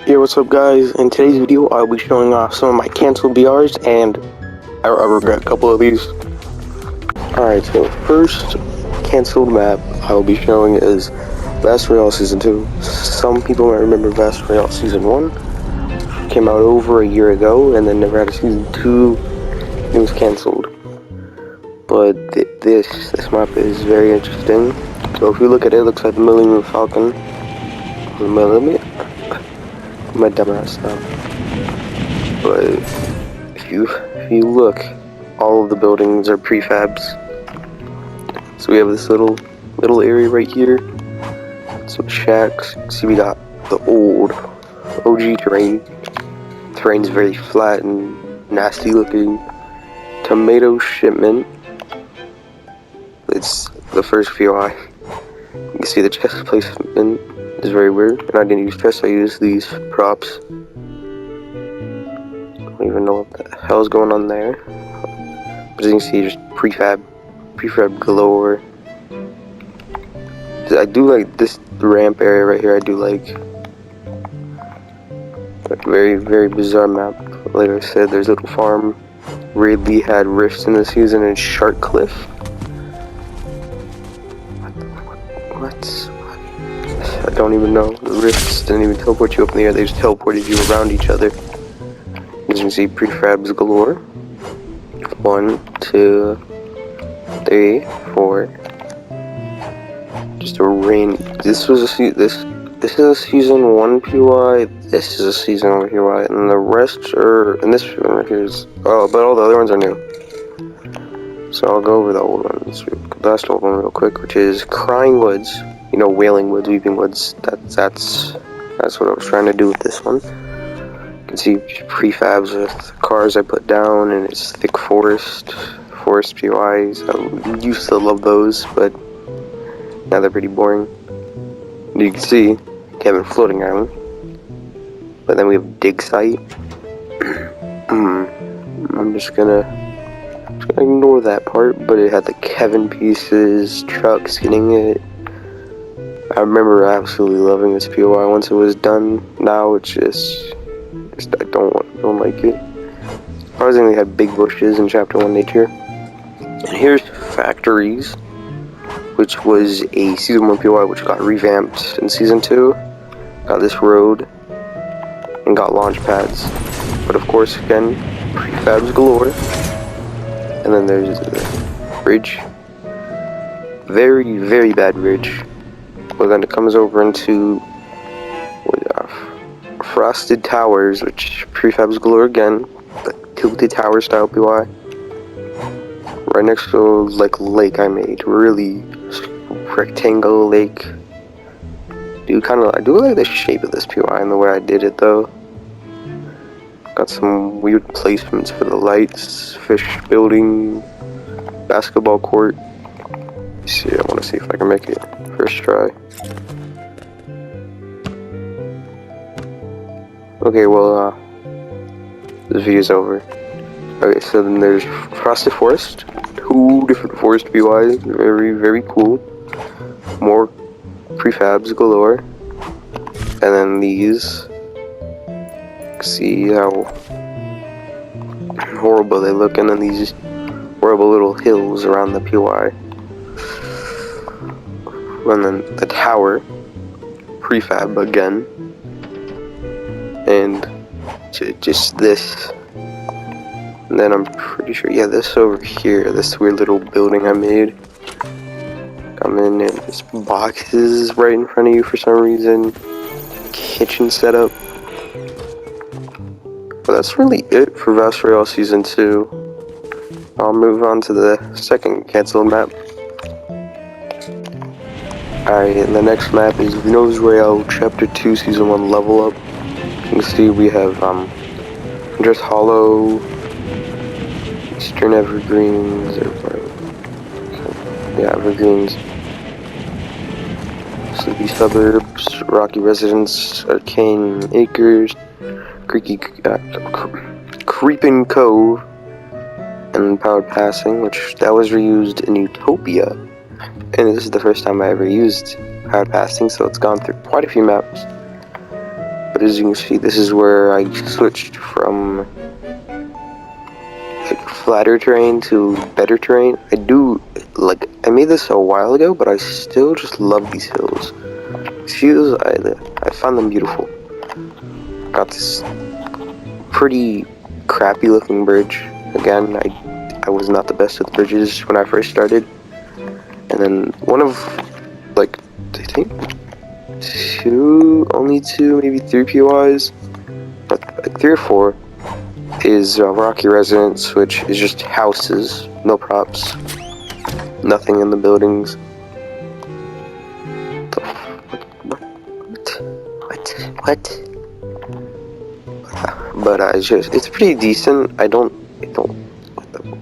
Yo, what's up guys? In today's video, I'll be showing off some of my canceled BRs, and I regret a couple of these. Alright, so first canceled map I'll be showing is Battle Royale Season 2. Some people might remember Battle Royale Season 1. Came out over a year ago, and then never had a Season 2. It was canceled. But this map is very interesting. So if you look at it, it looks like the Millennium Falcon. My dumbass now. But if you look, all of the buildings are prefabs. So we have this little area right here. Some shacks. See, we got the old OG terrain. Terrain's very flat and nasty looking. Tomato shipment. It's the first POI. You can see the chest placement is very weird, and I didn't use chests, I used these props. I don't even know what the hell is going on there. But as you can see, just prefab galore. I do like this ramp area right here. I do like very, very bizarre map. Like I said, there's a little farm. Ridley had rifts in the season in Shark Cliff. What? I don't even know. The rifts didn't even teleport you up in the air, they just teleported you around each other. As you can see, prefabs galore. 1, 2, 3, 4. Just a rain. This is a season 1 POI. This is a season 1 POI, and the rest are. And this one right here is. Oh, but all the other ones are new. So I'll go over the old ones. The last old one real quick, which is Crying Woods. You know, Wailing Woods, Weeping Woods. That's what I was trying to do with this one. You can see prefabs with cars I put down, and it's thick forest POIs. I used to love those, but now they're pretty boring. You can see Kevin Floating Island, but then we have Dig Site. I'm just gonna ignore that part, but it had the Kevin pieces, trucks getting it. I remember absolutely loving this POI once it was done. Now it's just I don't like it. Surprisingly, had big bushes in Chapter 1 nature. And here's Factories, which was a Season 1 POI which got revamped in Season 2. Got this road, and got launch pads. But of course, again, prefabs galore. And then there's the bridge. Very, very bad bridge. But then it comes over into Frosted Towers, which prefabs galore again. The tilted tower style POI. Right next to like lake I made. Really rectangle lake. I do like the shape of this POI and the way I did it though. Got some weird placements for the lights, fish building, basketball court. Let's see, I want to see if I can make it first try. Okay, well, this video's over. Okay, so then there's Frosted Forest. 2 different forest POIs, very, very cool. More prefabs galore. And then these. See how horrible they look, and then these horrible little hills around the POI. And then the tower, prefab again. And just this. And then I'm pretty sure, yeah, this over here, this weird little building I made. Come in and this boxes right in front of you for some reason. Kitchen setup. But that's really it for Battle Royale Season 2. I'll move on to the second canceled map. Alright, and the next map is Nose Royale Chapter 2 Season 1 Level Up. You can see we have Hunter's Hollow, Eastern Evergreens, Evergreens, Sleepy Suburbs, Rocky Residence, Arcane Acres, Creeping Cove, and Powered Passing, which that was reused in Utopia. And this is the first time I ever used Powered Passing, so it's gone through quite a few maps. But as you can see, this is where I switched from like flatter terrain to better terrain. I made this a while ago, but I still just love these hills. These hills, I found them beautiful. Got this pretty crappy looking bridge. Again, I was not the best at the bridges when I first started. And then one of, like, I think only two, maybe three POIs, but like 3 or 4, is Rocky Residence, which is just houses, no props, nothing in the buildings. What? But it's pretty decent.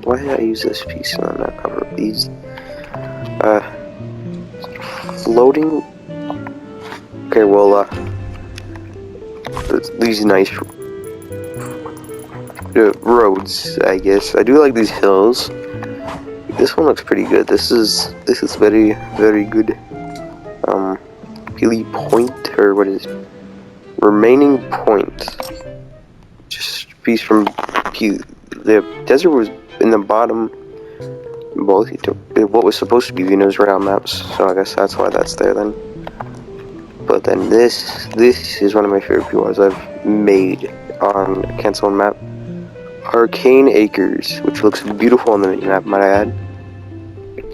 Why did I use this piece and I'm not cover these? Floating. Okay, well, these nice roads, I guess. I do like these hills. This one looks pretty good. This is very, very good. Peely Point, or what is it? Remaining Point. Just a piece from the desert was in the bottom. Both what was supposed to be Vino's round maps, so I guess that's why that's there then. But then this is one of my favorite POIs I've made on a cancel map. Arcane Acres, which looks beautiful on the map, might I add.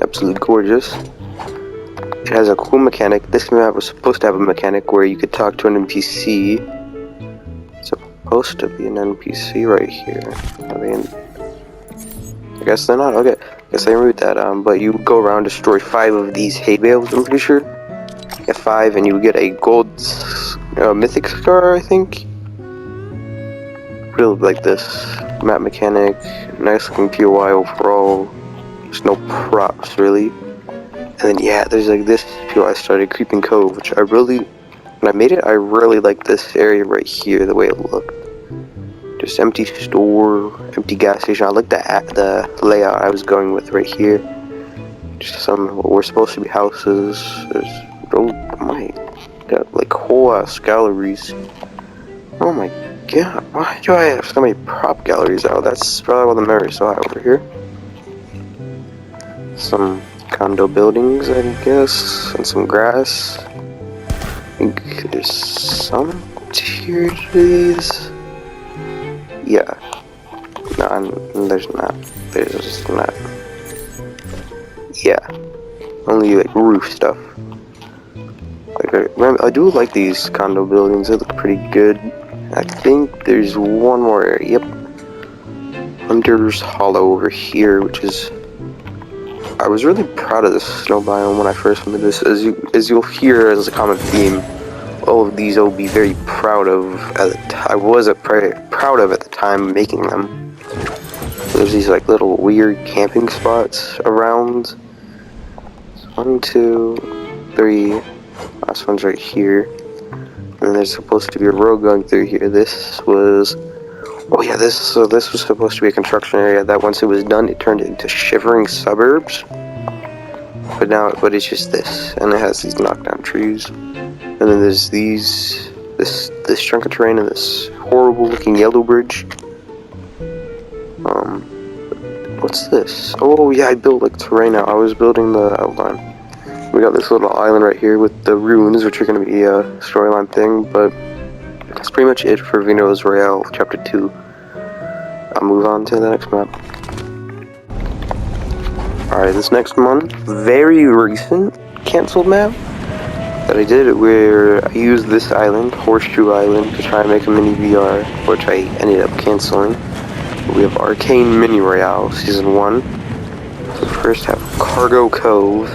Absolutely gorgeous. It has a cool mechanic. This map was supposed to have a mechanic where you could talk to an NPC. It's supposed to be an NPC right here. Are they in? I guess they're not. Okay, I guess I removed that. But you go around, destroy 5 of these hay bales, I'm pretty sure. Get 5 and you get a gold mythic scar, I think. Really like this map mechanic. Nice looking POI overall. There's no props really. And then yeah, there's like this POI started, Creeping Cove, which when I made it, I really liked this area right here, the way it looked. Just empty store, empty gas station. I like the layout I was going with right here. Just what were supposed to be houses. There's got like whole ass galleries. Oh my god, why do I have so many prop galleries out? That's probably what the memory saw over here. Some condo buildings, I guess, and some grass. I think there's some tier trees. Yeah. No, there's not. There's just not. Yeah. Only like roof stuff. Like I do like these condo buildings. They look pretty good. I think there's one more area. Yep. Hunter's Hollow over here, which is. I was really proud of this snow biome when I first made this. As you'll hear as a common theme, all of these I'll be very proud of. I was proud of at the time making them. There's these like little weird camping spots around. 1, 2, 3. Last one's right here. And there's supposed to be a road going through here. This was. Oh yeah, this was supposed to be a construction area that once it was done, it turned into shivering suburbs. But it's just this, and it has these knockdown trees, and then there's this chunk of terrain and this horrible looking yellow bridge. What's this? Oh yeah, I built like terrain out. I was building the outline. We got this little island right here with the ruins, which are going to be a storyline thing, but that's pretty much it for Vino's Royale Chapter 2. I'll move on to the next map. Alright, this next one, very recent cancelled map that I did where I used this island, Horseshoe Island, to try and make a mini VR, which I ended up cancelling. We have Arcane Mini Royale Season 1. So first have Cargo Cove,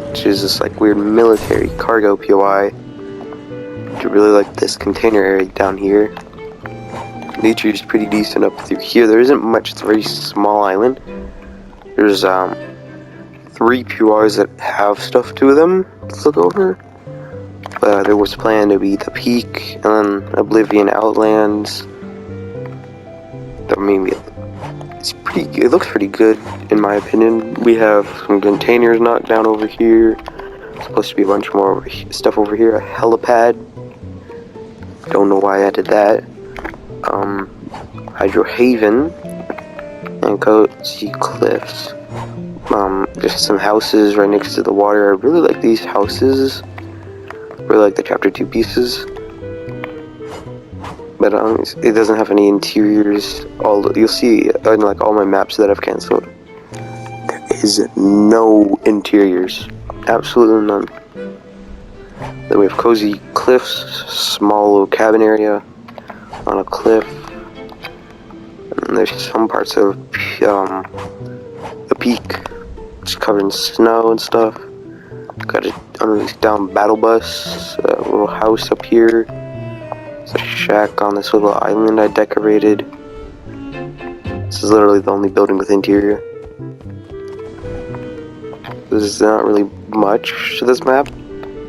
which is this like weird military cargo POI. I really like this container area down here. Nature is pretty decent up through here. There isn't much. It's a very small island. There's 3 POIs that have stuff to them to look over. There was planned to be the Peak and then Oblivion Outlands. It looks pretty good in my opinion. We have some containers knocked down over here. Supposed to be a bunch more stuff over here. A helipad. Don't know why I did that. Hydro Haven and Cozy Cliffs. There's some houses right next to the water. I really like these houses. Really like the chapter 2 pieces. But it doesn't have any interiors. You'll see in like all my maps that I've canceled, there is no interiors. Absolutely none. Then we have Cozy Cliffs, small little cabin area on a cliff. And there's some parts of the peak, it's covered in snow and stuff. Got an unreleased down battle bus, a little house up here. There's a shack on this little island I decorated. This is literally the only building with interior. There's not really much to this map,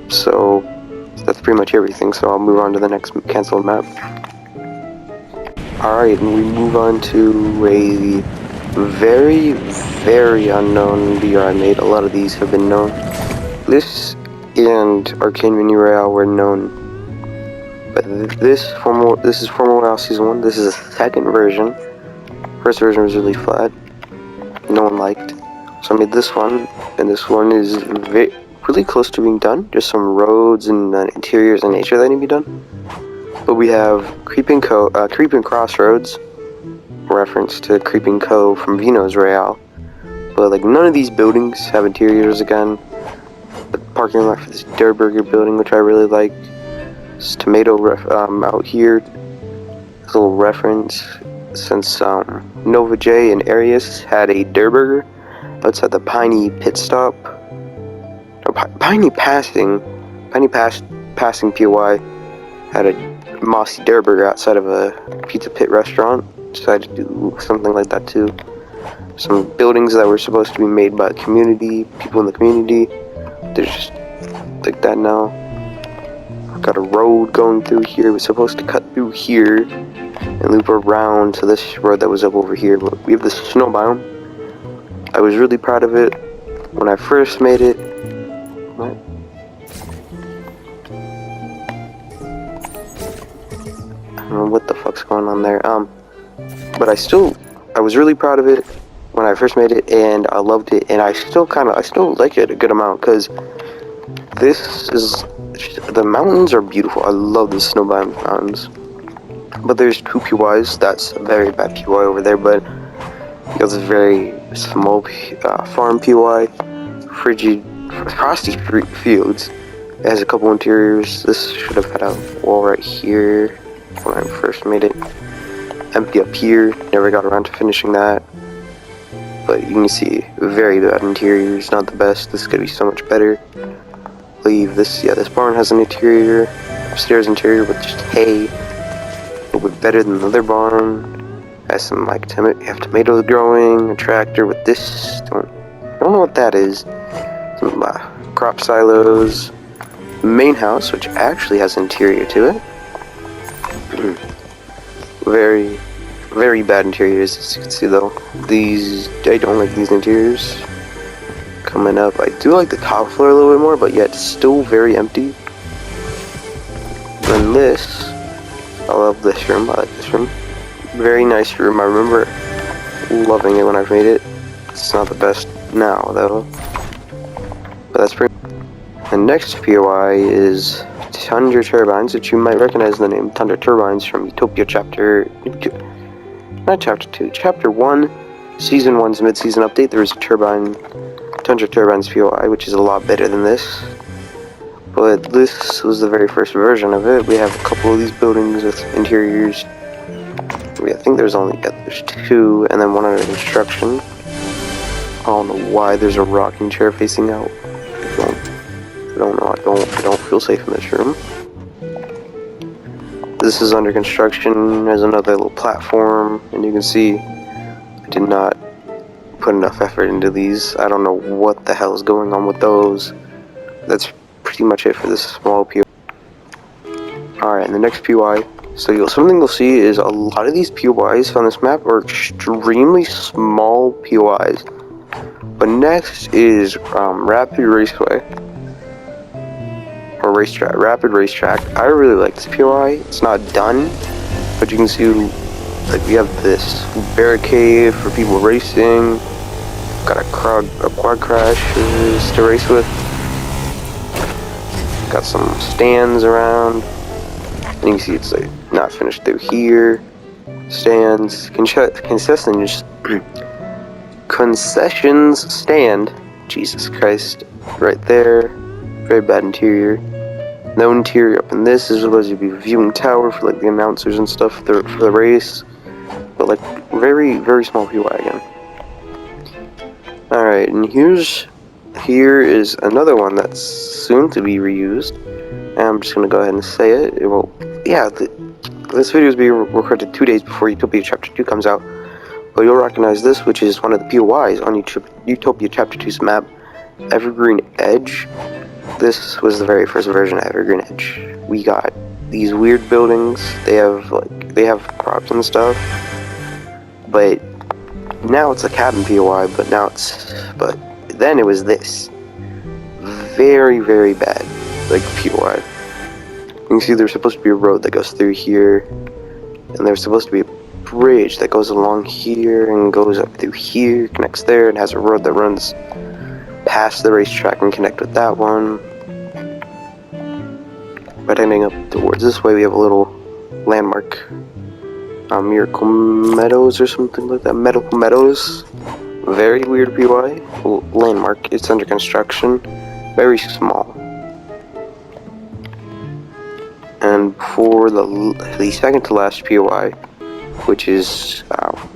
so that's pretty much everything. So I'll move on to the next canceled map. Alright, and we move on to a very, very unknown BR I made. A lot of these have been known. This and Arcane Mini Royale were known. But this is Formal Royale Season 1. This is a second version. First version was really flat. No one liked. So I made this one. And this one is really close to being done. Just some roads and interiors and nature that need to be done. But we have Creeping Crossroads, reference to Creeping Cove from Vino's Royale. But like none of these buildings have interiors again. The parking lot for this Dare Burger building, which I really like. This tomato out here. This little reference, since Nova J and Arius had a Dare Burger outside the Piney Pit Stop. Or Piney Passing POI had a Mossy Dare Burger outside of a Pizza Pit restaurant. Decided to do something like that too. Some buildings that were supposed to be made by the community, people in the community, they're just like that now. Got a road going through here. It was supposed to cut through here and loop around to this road that was up over here. But we have this snow biome. I was really proud of it when I first made it. What? I don't know what the fuck's going on there. But I was really proud of it when I first made it, and I loved it, and I still like it a good amount, because the mountains are beautiful. I love the snow biome mountains. But there's 2 POIs. That's a very bad POI over there, but because it's very small farm POI, Frosty Fields. It has a couple interiors. This should have had a wall right here when I first made it. Empty up here. Never got around to finishing that. But you can see very bad interiors. Not the best. This is gonna be so much better. Leave this. Yeah, this barn has an interior. Upstairs interior with just hay. A little bit better than the other barn. Has some like tomatoes growing. A tractor with this. I don't know what that is. Some crop silos. Main house, which actually has interior to it. Very, very bad interiors, as you can see though. I don't like these interiors. Coming up, I do like the top floor a little bit more, but yet still very empty. And this, I love this room. I like this room. Very nice room. I remember loving it when I made it. It's not the best now though. But that's pretty. The next POI is Tundra Turbines, which you might recognize the name Tundra Turbines from Utopia Chapter 1, Season 1's mid-season update. There is a Tundra Turbines POI, which is a lot better than this. But this was the very first version of it. We have a couple of these buildings with interiors. I think there's 2, and then one under construction. I don't know why there's a rocking chair facing out. I don't feel safe in this room. This is under construction. There's another little platform, and you can see I did not put enough effort into these. I don't know what the hell is going on with those. That's pretty much it for this small POI. Alright, and the next POI. So something you'll see is a lot of these POIs on this map are extremely small POIs. But next is Rapid Raceway. Or racetrack, rapid racetrack. I really like this POI. It's not done, but you can see like we have this barricade for people racing. Got a quad crashes to race with. Got some stands around. And you can see it's like not finished through here. Stands, concessions stand. Jesus Christ, right there. Very bad interior. No interior up in this. This is supposed to be a viewing tower for like the announcers and stuff for the race. But like very, very small POI again. Alright, and here is another one that's soon to be reused. And I'm just gonna go ahead and say it. This video is being recorded 2 days before Utopia Chapter 2 comes out. But you'll recognize this, which is one of the POIs on Utopia Chapter 2's map, Evergreen Edge. This was the very first version of Evergreen Edge. We got these weird buildings. They have props and stuff. But now it's a cabin POI, but then it was this. Very, very bad, like, POI. You can see there's supposed to be a road that goes through here, and there's supposed to be a bridge that goes along here and goes up through here, connects there, and has a road that runs past the racetrack and connect with that one. But ending up towards this way, we have a little landmark. Miracle Meadows or something like that. Medical Meadows. Very weird POI. Landmark. It's under construction. Very small. And for the second to last POI, which is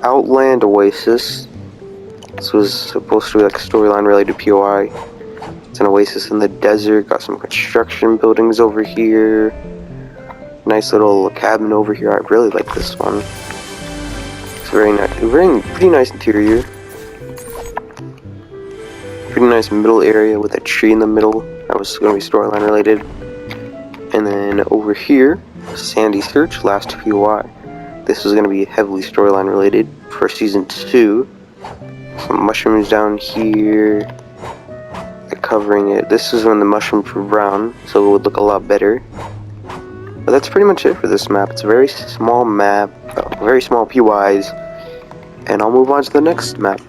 Outland Oasis. This was supposed to be like a storyline related POI. It's an oasis in the desert. Got some construction buildings over here. Nice little cabin over here. I really like this one. It's very nice, pretty nice interior. Pretty nice middle area with a tree in the middle. That was going to be storyline related. And then over here, Sandy Search, last POI. This is going to be heavily storyline related for season 2. Some mushrooms down here. They're covering it. This is when the mushrooms were brown, so it would look a lot better. But that's pretty much it for this map. It's a very small map, very small POIs, and I'll move on to the next map.